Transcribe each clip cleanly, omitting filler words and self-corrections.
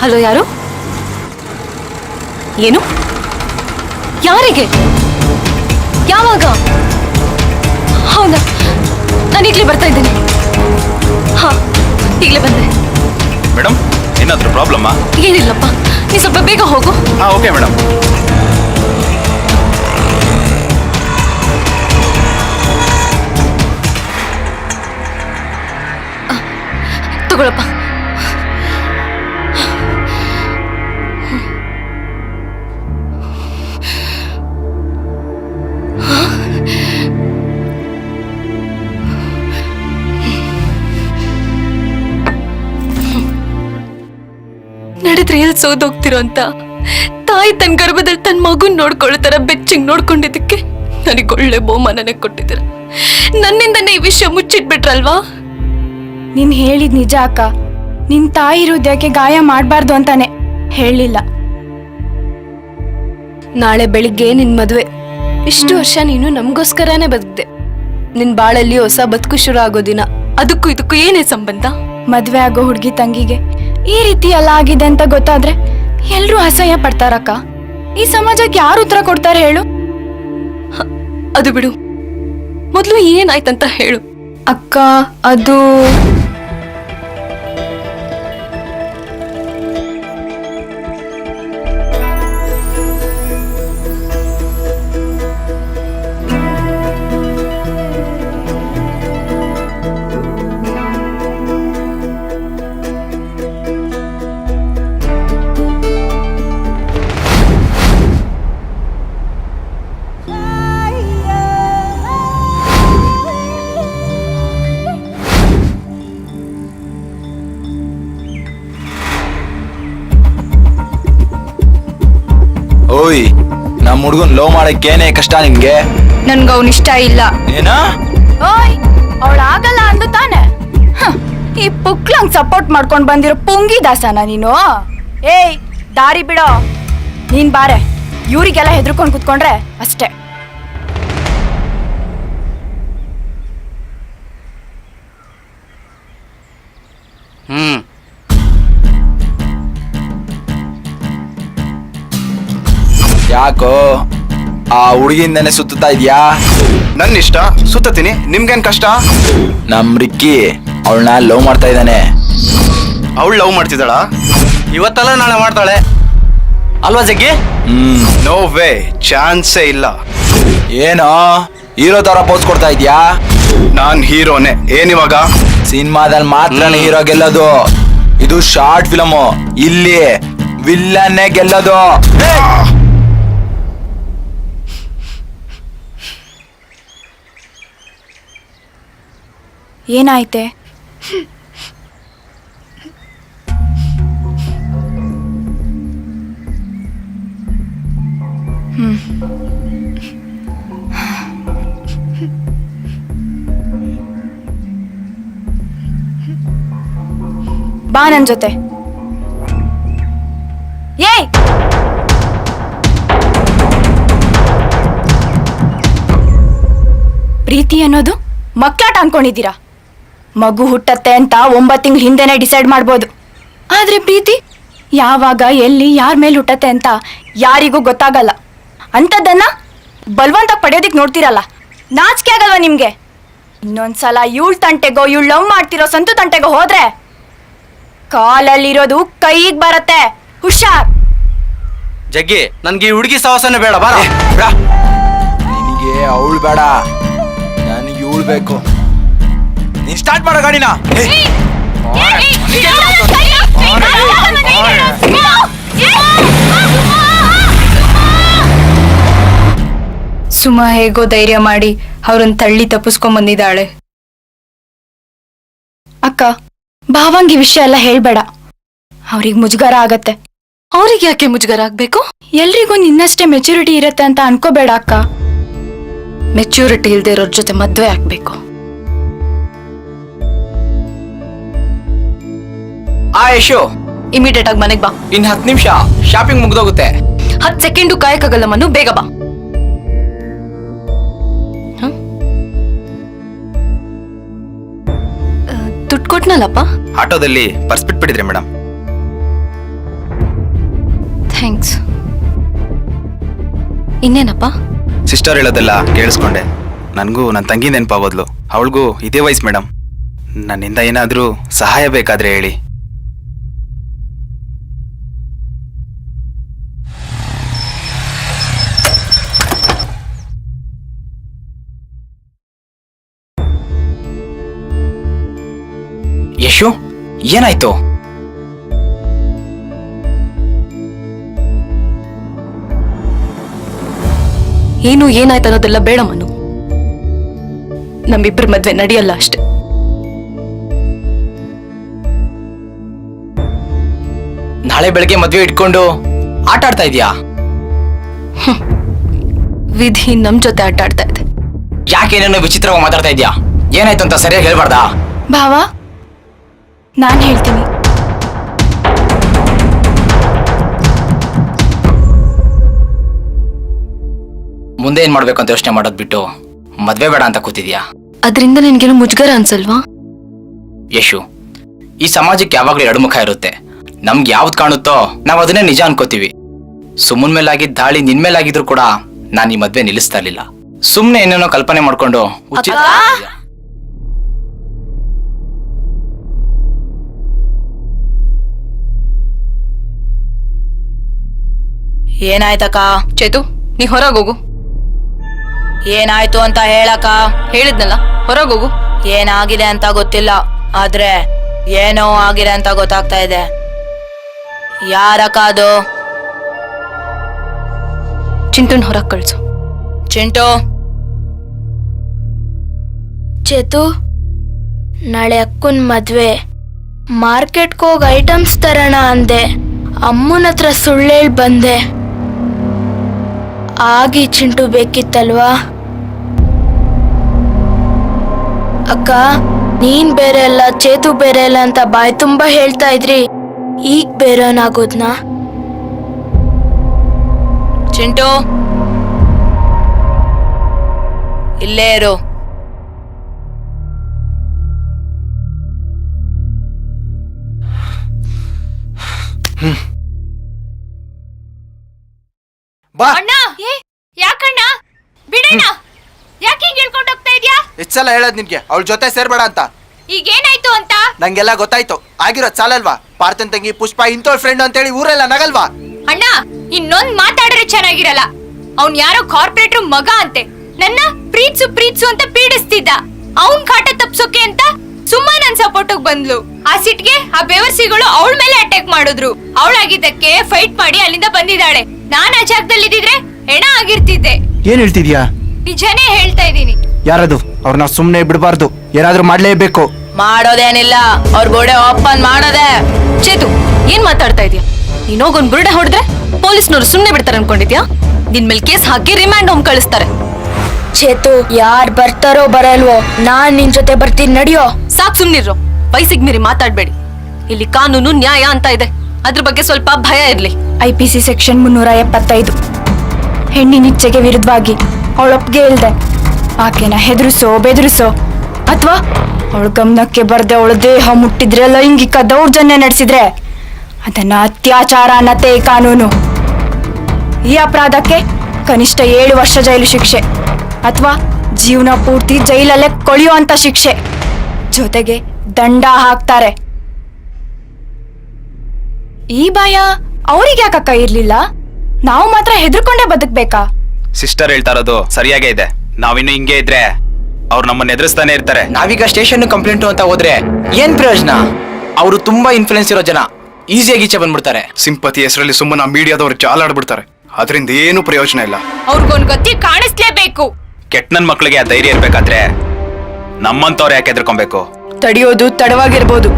Hello, ಯಾರು? ಏನು? ಯಾರಿಗೆ? ಯಾವಾಗ? ಹೌದಾ, ನಾನು ಈಗಲೇ ಬರ್ತಾ ಇದ್ದೀನಿ. ಹಾ, ಈಗಲೇ ಬಂದೆ. ಮೇಡಮ್, ಏನಾದರೂ ಪ್ರಾಬ್ಲಮ್ಮಾ? ಏನಿಲ್ಲಪ್ಪ, ನೀ ಸ್ವಲ್ಪ ಬೇಗ ಹೋಗು. ಹಾಂ, ಓಕೆ ಮೇಡಮ್. ತಗೊಳಪ್ಪ. ನಡೆದ್ರೆ ಎಲ್ಲಿ ಸೋದೋಗ್ತಿರೋ ಅಂತ ತಾಯಿ ತನ್ನ ಗರ್ಭದಲ್ಲಿ ತನ್ನ ಮಗುನ್ ನೋಡ್ಕೊಳ್ಳೋ ತರ ಬೆಚ್ಚಂಗ್ ನೋಡ್ಕೊಂಡಿದ್ದಕ್ಕೆ ನನಗೆ ಒಳ್ಳೆ ಬಹುಮಾನನೇ ಕೊಟ್ಟಿದ್ದೀರ. ನನ್ನಿಂದನೇ ಈ ವಿಷಯ ಮುಚ್ಚಿಟ್ಬಿಟ್ರಲ್ವಾ? ನೀನ್ ಹೇಳಿದ್ ನಿಜ ಅಕ್ಕ. ನಿನ್ ತಾಯಿ ಹೃದಯಕ್ಕೆ ಗಾಯ ಮಾಡ್ಬಾರ್ದು ಅಂತಾನೆ ಹೇಳಿಲ್ಲ. ನಾಳೆ ಬೆಳಿಗ್ಗೆ ನಿನ್ ಮದುವೆ. ಇಷ್ಟು ವರ್ಷ ನೀನು ನಮಗೋಸ್ಕರನೇ ಬದುಕ್ದೆ. ನಿನ್ ಬಾಳಲ್ಲಿ ಹೊಸ ಬದುಕು ಶುರು ಆಗೋ ದಿನ. ಅದಕ್ಕೂ ಇದಕ್ಕೂ ಏನೇ ಸಂಬಂಧ? ಮದ್ವೆ ಆಗೋ ಹುಡ್ಗಿ ತಂಗಿಗೆ ಈ ರೀತಿ ಎಲ್ಲ ಆಗಿದೆ ಅಂತ ಗೊತ್ತಾದ್ರೆ ಎಲ್ರೂ ಅಸಹ್ಯ ಪಡ್ತಾರಕ್ಕ. ಈ ಸಮಾಜಕ್ಕೆ ಯಾರು ಉತ್ತರ ಕೊಡ್ತಾರೆ ಹೇಳು? ಅದು ಬಿಡು, ಮೊದ್ಲು ಏನಾಯ್ತಂತ ಹೇಳು. ಅಕ್ಕ, ಅದು ಓಯ್, ನಮ್ಮ ಹುಡುಗನ್ ಲವ್ ಮಾಡಕ್ಕೇನೆ ಕಷ್ಟ ನಿನ್ಗೆ? ನನ್ಗ ಅವನ್ ಇಷ್ಟ ಇಲ್ಲ. ಏನಾ? ಓಯ್, ಅವಳಾಗಲ್ಲ ಅಂದು ತಾನೆ. ಈ ಪುಕ್ಲಂಗ್ ಸಪೋರ್ಟ್ ಮಾಡ್ಕೊಂಡ್ ಬಂದಿರೋ ಪುಂಗಿ ದಾಸನ ನೀನು? ಏಯ್, ದಾರಿ ಬಿಡೋ. ನೀನ್ ಬಾರೆ, ಇವ್ರಿಗೆಲ್ಲ ಹೆದರ್ಕೊಂಡ್ ಕುತ್ಕೊಂಡ್ರೆ ಅಷ್ಟೇ. ಯಾಕೋ ಆ ಹುಡುಗಿಯಿಂದನೇ ಸುತ್ತಾ ಇದ್ಯಾ? ನನ್ನ ಇಷ್ಟ, ಸುತ್ತೀನಿ. ನಿಮ್ಗೇನ್ ಕಷ್ಟ? ನಮ್ ರಿಕ್ಕಿ ಅವಳನ್ನ ಲವ್ ಮಾಡ್ತಾ ಇದ್ದಾನೆ. ಅವಳು ಲವ್ ಮಾಡ್ತಿದ್ದಾಳ? ಇವತ್ತಲ್ಲ ನಾಳೆ ಮಾಡ್ತಾಳೆ ಅಲ್ವಾ ಜಗ್ಗಿ? ನೋ ವೇ, ಚಾನ್ಸೇ ಇಲ್ಲ. ಏನೋ ಹೀರೋ ತರ ಪೋಸ್ ಕೊಡ್ತಾ ಇದ್ಯಾ? ನಾನ್ ಹೀರೋನೆ. ಏನಿವಾಗ? ಸಿನಿಮಾದಲ್ಲಿ ಮಾತ್ರ ಹೀರೋ ಗೆಲ್ಲೋದು. ಇದು ಶಾರ್ಟ್ ಫಿಲಮು. ಇಲ್ಲಿ ವಿಲ್ಲನ್ನೇ ಗೆಲ್ಲೋದು. ಏನಾಯ್ತೆ? ಬಾ ನನ್ ಜೊತೆ. ಏಯ್, ಪ್ರೀತಿ ಅನ್ನೋದು ಮಕ್ಳಾಟ ಅನ್ಕೊಂಡಿದ್ದೀರಾ? ಮಗು ಹುಟ್ಟತ್ತೆ ಅಂತ 9 ತಿಂಗಳ ಹಿಂದೆನೆ ಡಿಸೈಡ್ ಮಾಡ್ಬೋದು. ಆದ್ರೆ ಪ್ರೀತಿ ಯಾವಾಗ, ಎಲ್ಲಿ, ಯಾರ ಮೇಲೆ ಹುಟ್ಟತ್ತೆ ಅಂತ ಯಾರಿಗೂ ಗೊತ್ತಾಗಲ್ಲ. ಅಂಥದ್ದನ್ನ ಬಲವಂತ ಪಡೆಯೋದಿಕ್ ನೋಡ್ತೀರಲ್ಲ, ನಾಚಿಕೆ ಆಗಲ್ವಾ ನಿಮ್ಗೆ? ಇನ್ನೊಂದ್ಸಲ ಇವಳ ತಂಟೆಗೋ, ಇವಳು ಲವ್ ಮಾಡ್ತಿರೋ ಸಂತು ತಂಟೆಗೋ ಹೋದ್ರೆ ಕಾಲಲ್ಲಿರೋದು ಕೈಗೆ ಬರತ್ತೆ. ಹುಷಾರ್. ಜಗ್ಗಿ, ನನ್ಗೆ ಈ ಹುಡುಗಿ ಸಹವಾಸನೆ ಬೇಡ. ಬಾರ. ನಿನಗೆ ಅವಳು ಬೇಡ, ನನಗೆ ಇವಳು ಬೇಕು. ನೀನ್ ಸ್ಟಾರ್ಟ್ ಮಾಡೋ ಗಾಡಿನ. ಸುಮಾ ಹೇಗೋ ಧೈರ್ಯ ಮಾಡಿ ಅವ್ರನ್ನ ತಳ್ಳಿ ತಪ್ಪಿಸ್ಕೊಂಡ್ ಬಂದಿದ್ದಾಳೆ. ಅಕ್ಕ, ಭಾವಂಗಿ ವಿಷಯ ಎಲ್ಲ ಹೇಳ್ಬೇಡ. ಅವ್ರಿಗೆ ಮುಜುಗರ ಆಗತ್ತೆ. ಅವ್ರಿಗೆ ಯಾಕೆ ಮುಜುಗರ ಆಗ್ಬೇಕು? ಎಲ್ರಿಗೂ ನಿನ್ನಷ್ಟೇ ಮೆಚುರಿಟಿ ಇರತ್ತೆ ಅಂತ ಅನ್ಕೋಬೇಡ ಅಕ್ಕ. ಮೆಚ್ಯೂರಿಟಿ ಇಲ್ದೇ ಇರೋರ್ ಜೊತೆ ಮದ್ವೆ ಆಗ್ಬೇಕು. ಯಶು, ಇಮಿಡಿಯೇಟ್ ಆಗಿ ಮನೆಗ್ ಬಾ. ಇನ್ 10 ನಿಮಿಷ ಶಾಪಿಂಗ್ ಮುಗ್ದೋಗುತ್ತೆ. 10 ಸೆಕೆಂಡು ಕಾಯಕ್ಕಾಗಲ್ಲ ಮನು, ಬೇಗ ಬಾ. ದುಡ್ಡು ಕೊಟ್ನಲ್ಲಪ್ಪ. ಆಟೋದಲ್ಲಿ ಪರ್ಸ್ ಬಿಟ್ಬಿಟ್ಟಿದ್ರಿ ಮೇಡಮ್. ಥ್ಯಾಂಕ್ಸ್. ಇನ್ನೇನಪ್ಪ? ಸಿಸ್ಟರ್ ಹೇಳೋದೆಲ್ಲ ಕೇಳಿಸ್ಕೊಂಡೆ. ನನಗೂ ನನ್ನ ತಂಗಿ ನೆನಪಾಗೋದ್ಲು. ಅವಳಿಗೂ ಇದೇ ವಯಸ್ಸು ಮೇಡಮ್. ನನ್ನಿಂದ ಏನಾದರೂ ಸಹಾಯ ಬೇಕಾದ್ರೆ ಹೇಳಿ. ಯಶು, ಏನಾಯ್ತು? ಏನು ಏನಾಯ್ತು ಅನ್ನೋದೆಲ್ಲ ಬೇಡ ಮನು. ನಮ್ಮಿಬ್ಬರ ಮದ್ವೆ ನಡೆಯಲ್ಲ ಅಷ್ಟೆ. ನಾಳೆ ಬೆಳಗ್ಗೆ ಮದ್ವೆ ಇಟ್ಕೊಂಡು ಆಟ ಆಡ್ತಾ ಇದೀಯಾ? ವಿಧಿ ನಮ್ ಜೊತೆ ಆಟ ಆಡ್ತಾ ಇದೆ. ಯಾಕೇನೇನೋ ವಿಚಿತ್ರವಾಗಿ ಮಾತಾಡ್ತಾ ಇದ್ಯಾ? ಏನಾಯ್ತು ಅಂತ ಸರಿಯಾಗಿ ಹೇಳ್ಬಾರ್ದಾ? ಭಾವ, ನಾನ್ ಹೇಳ್ತೀನಿ. ಮುಂದೆ ಏನ್ ಮಾಡ್ಬೇಕು ಅಂತ ಯೋಚನೆ ಮಾಡೋದ್ ಬಿಟ್ಟು ಮದ್ವೆ ಬೇಡ ಅಂತ ಕೂತಿದ್ಯಾ? ಅದರಿಂದ ನಿನ್ಗೇನು ಮುಜುಗರ ಅನ್ಸಲ್ವಾ? ಯಶು, ಈ ಸಮಾಜಕ್ಕೆ ಯಾವಾಗ್ಲೂ ಎರಡು ಮುಖ ಇರುತ್ತೆ. ನಮ್ಗೆ ಯಾವ್ದು ಕಾಣುತ್ತೋ ನಾವ್ ಅದನ್ನೇ ನಿಜ ಅನ್ಕೋತೀವಿ. ಸುಮ್ಮನ್ ಮೇಲಾಗಿದ್ದ ದಾಳಿ ನಿನ್ ಮೇಲಾಗಿದ್ರು ಕೂಡ ನಾನ್ ಈ ಮದ್ವೆ ನಿಲ್ಲಿಸ್ತಾ ಇರ್ಲಿಲ್ಲ. ಸುಮ್ನೆ ಏನೇನೋ ಕಲ್ಪನೆ ಮಾಡ್ಕೊಂಡು ಉಚಿತ ಏನಾಯ್ತಕ್ಕ? ಚೇತು, ನೀ ಹೊರಗೋಗು. ಏನಾಯ್ತು ಅಂತ ಹೇಳಕ್ಕ. ಹೇಳಿದ್ನಲ್ಲ, ಹೊರಗೋಗು. ಏನಾಗಿದೆ ಅಂತ ಗೊತ್ತಿಲ್ಲ, ಆದ್ರೆ ಏನೋ ಆಗಿದೆ ಅಂತ ಗೊತ್ತಾಗ್ತಾ ಇದೆ. ಯಾರಕ್ಕ ಅದು? ಚಿಂಟುನ್ ಹೊರಗ್ ಕಳ್ಸು. ಚಿಂಟು, ಚೇತು, ನಾಳೆ ಅಕ್ಕನ್ ಮದ್ವೆ. ಮಾರ್ಕೆಟ್ಗೆ ಹೋಗಿ ಐಟಮ್ಸ್ ತರೋಣ ಅಂದೆ. ಅಮ್ಮನ ಹತ್ರ ಸುಳ್ಳೇಳ್ ಬಂದೆ. ಆಗಿ ಚಿಂಟು ಬೇಕಿತ್ತಲ್ವಾ? ಅಕ್ಕ, ನೀನ್ ಬೇರೆ ಅಲ್ಲ, ಚೇತು ಬೇರೆ ಅಲ್ಲ ಅಂತ ಬಾಯ್ ತುಂಬಾ ಹೇಳ್ತಾ ಇದ್ರಿ. ಈಗ ಬೇರೆನಾಗೋದ್ನಾ? ಚಿಂಟು, ಇಲ್ಲೇ ಇರು. ಬಾ. ಅಣ್ಣ, ಯಾಕಣ್ಣ? ಬಿಡಣ್ಣ. ಯಾಕೆ ಹಿಂಗ್ ಹೇಳ್ಕೊಂಡು ಹೋಗ್ತಾ ಇದ್ಯಾ? ಎಷ್ಟು ಸಲ ಹೇಳೋದು ನಿನ್ಗೆ ಅವಳ ಜೊತೆ ಸೇರ್ಬೇಡ ಅಂತ? ಈಗೇನಾಯ್ತು ಅಂತ? ನಂಗೆಲ್ಲ ಗೊತ್ತಾಯ್ತು. ಆಗಿರೋದ್ ಸಾಲಲ್ವಾ? ಪಾರ್ಥನ್ ತಂಗಿ ಪುಷ್ಪ ಇಂಥೋಳ್ ಫ್ರೆಂಡ್ ಅಂತೇಳಿ ಊರೆಲ್ಲ ನಗಲ್ವಾ? ಅಣ್ಣ, ಇನ್ನೊಂದ್ ಮಾತಾಡ್ರೆ ಚೆನ್ನಾಗಿರಲ್ಲ. ಅವ್ನ್ ಯಾರೋ ಕಾರ್ಪೊರೇಟ್ರ್ ಮಗ ಅಂತೆ. ನನ್ನ ಪ್ರೀತ್ಸು ಅಂತ ಪೀಡಿಸ್ತಿದ್ದ. ಅವ್ನ್ ಕಾಟ ತಪ್ಸೋಕೆ ಅಂತ ಸುಮ್ಮ ನನ್ ಸಪೋರ್ಟಿಗೆ ಬಂದ್ಲು. ಆ ಸಿಟ್ಗೆ ಆ ಬೇವರ್ಸಿಗಳು ಅವಳ ಮೇಲೆ ಅಟ್ಯಾಕ್ ಮಾಡಿದ್ರು. ಅವಳಾಗಿದ್ದಕ್ಕೆ ಫೈಟ್ ಮಾಡಿ ಅಲ್ಲಿಂದ ಬಂದಿದ್ದಾಳೆ. ನಾನ್ ಆ ಜಾಗದಲ್ಲಿ ಇದ್ದಿದ್ರೆ ಹೆಣ ಆಗಿರ್ತಿದ್ದೆ. ಏನ್ ಹೇಳ್ತಿದ್ಯಾ? ನಿಜನೇ ಹೇಳ್ತಾ ಇದೀನಿ. ಯಾರದು? ಅವ್ರನ್ನ ಸುಮ್ನೆ ಬಿಡಬಾರ್ದು, ಏನಾದ್ರೂ ಮಾಡ್ಲೇಬೇಕು. ಮಾಡೋದೇನಿಲ್ಲ, ಅವ್ರ ಗೋಡೆ ಓಪನ್ ಮಾಡೋದೆ. ಚೇತು, ಏನ್ ಮಾತಾಡ್ತಾ ಇದೀಯ? ನೀನೋಗೊಂದ್ ಬುರುಡೆ ಹೊಡೆದ್ರೆ ಪೊಲೀಸ್ನವ್ರು ಸುಮ್ನೆ ಬಿಡ್ತಾರೆ ಅನ್ಕೊಂಡಿದ್ಯಾ? ನಿನ್ ಮೇಲೆ ಕೇಸ್ ಹಾಕಿ ರಿಮ್ಯಾಂಡ್ ಹೋಮ್ ಕಳಿಸ್ತಾರೆ. ಚೇತು, ಯಾರ್ ಬರ್ತಾರೋ ಬರಲ್ವೋ, ನಾನ್ ನಿನ್ ಜೊತೆ ಬರ್ತೀನಿ, ನಡಿಯೋ. ಸಾಕ್, ಸುಮ್ನಿರ್ರೋ. ವಯಸ್ಸಿಗೆ ಮೀರಿ ಮಾತಾಡ್ಬೇಡಿ. ಇಲ್ಲಿ ಕಾನೂನು ನ್ಯಾಯ ಅಂತ ಇದೆ, ಅದ್ರ ಬಗ್ಗೆ ಸ್ವಲ್ಪ ಭಯ ಇರ್ಲಿ. IPC ಸೆಕ್ಷನ್ 375 ಹೆಣ್ಣಿನ ಇಚ್ಛೆಗೆ ವಿರುದ್ಧವಾಗಿ ಅವಳೊಪ್ಗೆ ಇಲ್ದೆ ಆಕೆನ ಹೆದರಿಸೋ ಬೆದರಿಸೋ ಅಥವಾ ಅವಳ ಗಮನಕ್ಕೆ ಬರ್ದೆ ಅವಳ ದೇಹ ಮುಟ್ಟಿದ್ರೆ ಲೈಂಗಿಕ ದೌರ್ಜನ್ಯ ನಡೆಸಿದ್ರೆ ಅದನ್ನ ಅತ್ಯಾಚಾರ ಅನ್ನತ್ತೆ ಈ ಕಾನೂನು. ಈ ಅಪರಾಧಕ್ಕೆ ಕನಿಷ್ಠ 7 ವರ್ಷ ಜೈಲು ಶಿಕ್ಷೆ ಅಥವಾ ಜೀವನ ಪೂರ್ತಿ ಜೈಲಲ್ಲೇ ಕೊಳೆಯುವಂತ ಶಿಕ್ಷೆ, ಜೊತೆಗೆ ದಂಡ ಹಾಕ್ತಾರೆ. ಈ ಭಯ ಅವ್ರಿಗೆ ಯಾಕಕ್ಕ ಇರ್ಲಿಲ್ಲ? ನಾವು ಮಾತ್ರ ಹೆದರ್ಕೊಂಡೇ ಬದುಕ್ಬೇಕಾ? ಸಿಸ್ಟರ್ ಹೇಳ್ತಾ ಇರೋದು ಸರಿಯಾಗೇ ಇದೆ. ನಾವಿನ್ನು ಹಿಂಗೆ ಇದ್ರೆ ಅವ್ರು ನಮ್ಮನ್ನ ಎದುರಿಸ್ತಾನೆ ಇರ್ತಾರೆ. ನಾವೀಗ ಸ್ಟೇಷನ್ ಕಂಪ್ಲೇಂಟ್ ಅಂತ ಹೋದ್ರೆ ಏನ್ ಪ್ರಯೋಜನ? ಅವರು ತುಂಬಾ ಇನ್ಫ್ಲೂಯೆನ್ಸ್ ಇರೋ ಜನ, ಈಸಿಯಾಗಿ ಈಚೆ ಬಂದ್ಬಿಡ್ತಾರೆ. ಸಿಂಪತಿ ಹೆಸರಲ್ಲಿ ಸುಮ್ಮನೆ ಮೀಡಿಯಾದವ್ರು ಜಾಲಾಡ್ಬಿಡ್ತಾರೆ. ಅದರಿಂದ ಏನು ಪ್ರಯೋಜನ ಇಲ್ಲ. ಅವ್ರಿಗೊಂದ್ ಗತಿ ಕಾಣಿಸ್ಲೇಬೇಕು. ಕೆಟ್ಟ ನನ್ ಮಕ್ಳಿಗೆ ಆ ಧೈರ್ಯ ಇರ್ಬೇಕಾದ್ರೆ ನಮ್ಮಂತವ್ರು ಯಾಕೆ ಎದ್ರಕೊಬೇಕು? ತಡೆಯೋದು ತಡವಾಗಿರ್ಬೋದು,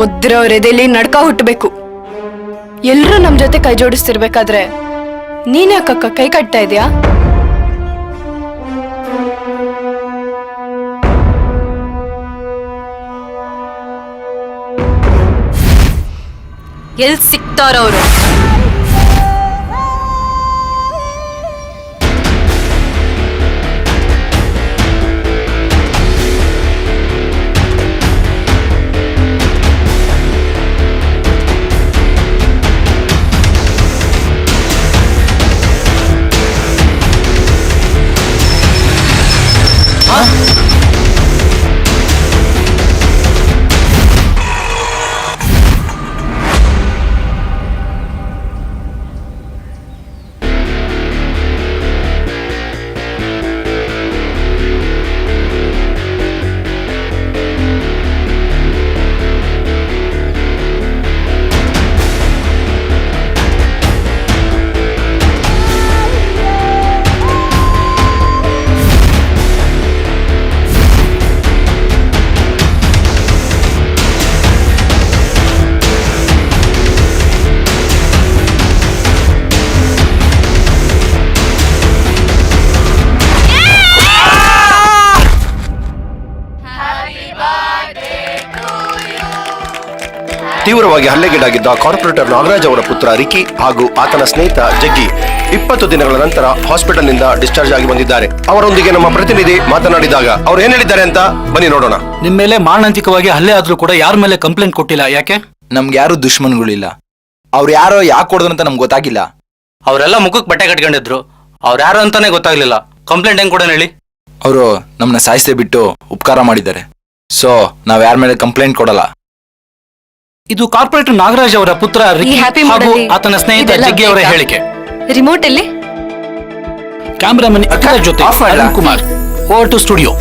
ಒದ್ರವ್ರ ಎದೆಲಿ ನಡ್ಕ ಹುಟ್ಟಬೇಕು. ಎಲ್ರೂ ನಮ್ ಜೊತೆ ಕೈ ಜೋಡಿಸ್ತಿರ್ಬೇಕಾದ್ರೆ ನೀನ್ ಯಾಕಕ್ಕ ಕೈ ಕಟ್ತಾ ಇದೀಯಾ? ಎಲ್ ಸಿಕ್ತಾರವ್ರು? ತೀವ್ರವಾಗಿ ಹಲ್ಲೆಗೀಡಾಗಿದ್ದ ಕಾರ್ಪೊರೇಟರ್ ನಾಗರಾಜ್ ಅವರ ಪುತ್ರ ರಿಕಿ ಹಾಗೂ ಆತನ ಸ್ನೇಹಿತ ಜಗ್ಗಿ 20 ದಿನಗಳ ನಂತರ ಹಾಸ್ಪಿಟಲ್ನಿಂದ ಡಿಸ್ಚಾರ್ಜ್ ಆಗಿ ಬಂದಿದ್ದಾರೆ. ಅವರೊಂದಿಗೆ ನಮ್ಮ ಪ್ರತಿನಿಧಿ ಮಾತನಾಡಿದಾಗ ಅವ್ರು ಏನ್ ಹೇಳಿದ್ದಾರೆ ಅಂತ ಬನ್ನಿ ನೋಡೋಣ. ನಿಮ್ ಮೇಲೆ ಮಾರಣಾಂತಿಕವಾಗಿ ಹಲ್ಲೆ ಆದ್ರೂ ಕೂಡ ಯಾರ ಮೇಲೆ ಕಂಪ್ಲೇಂಟ್ ಕೊಟ್ಟಿಲ್ಲ, ಯಾಕೆ? ನಮ್ಗೆ ಯಾರು ದುಶ್ಮನ್ಗಳಿಲ್ಲ. ಅವ್ರು ಯಾರೋ ಯಾಕೆ ಕೊಡೋದು ಅಂತ ನಮ್ಗೆ ಗೊತ್ತಾಗಿಲ್ಲ. ಅವರೆಲ್ಲ ಮುಖಕ್ಕೆ ಬಟ್ಟೆ ಕಟ್ಕೊಂಡಿದ್ರು, ಅವ್ರು ಯಾರು ಅಂತಾನೆ ಗೊತ್ತಾಗ್ಲಿಲ್ಲ. ಕಂಪ್ಲೇಂಟ್ ಹೆಂಗ್ ಕೊಡೋಣ ಹೇಳಿ? ಅವರು ನಮ್ಮನ್ನ ಸಾಯಿಸದೆ ಬಿಟ್ಟು ಉಪಕಾರ ಮಾಡಿದ್ದಾರೆ. ಸೊ ನಾವ್ ಯಾರ ಮೇಲೆ ಕಂಪ್ಲೇಂಟ್ ಕೊಡಲ್ಲ. ಇದು ಕಾರ್ಪೊರೇಟರ್ ನಾಗರಾಜ್ ಅವರ ಪುತ್ರ ರಿಕಿ ಈ happy ಹಾಗೂ mood ಅಲ್ಲಿ ಆತನ ಸ್ನೇಹಿತ ಇದೆಲ್ಲ ಜಗ್ಗಿ ಅವರ ಬೇಕಾ? ಹೇಳಿಕೆ. ರಿಮೋಟ್ ಅಲ್ಲಿ ಕ್ಯಾಮ್ರಾಮನ್ ಅಖಿಲ ಜೊತೆ off ಮಾಡ್ಲಾ? Arun Kumar, over to studio.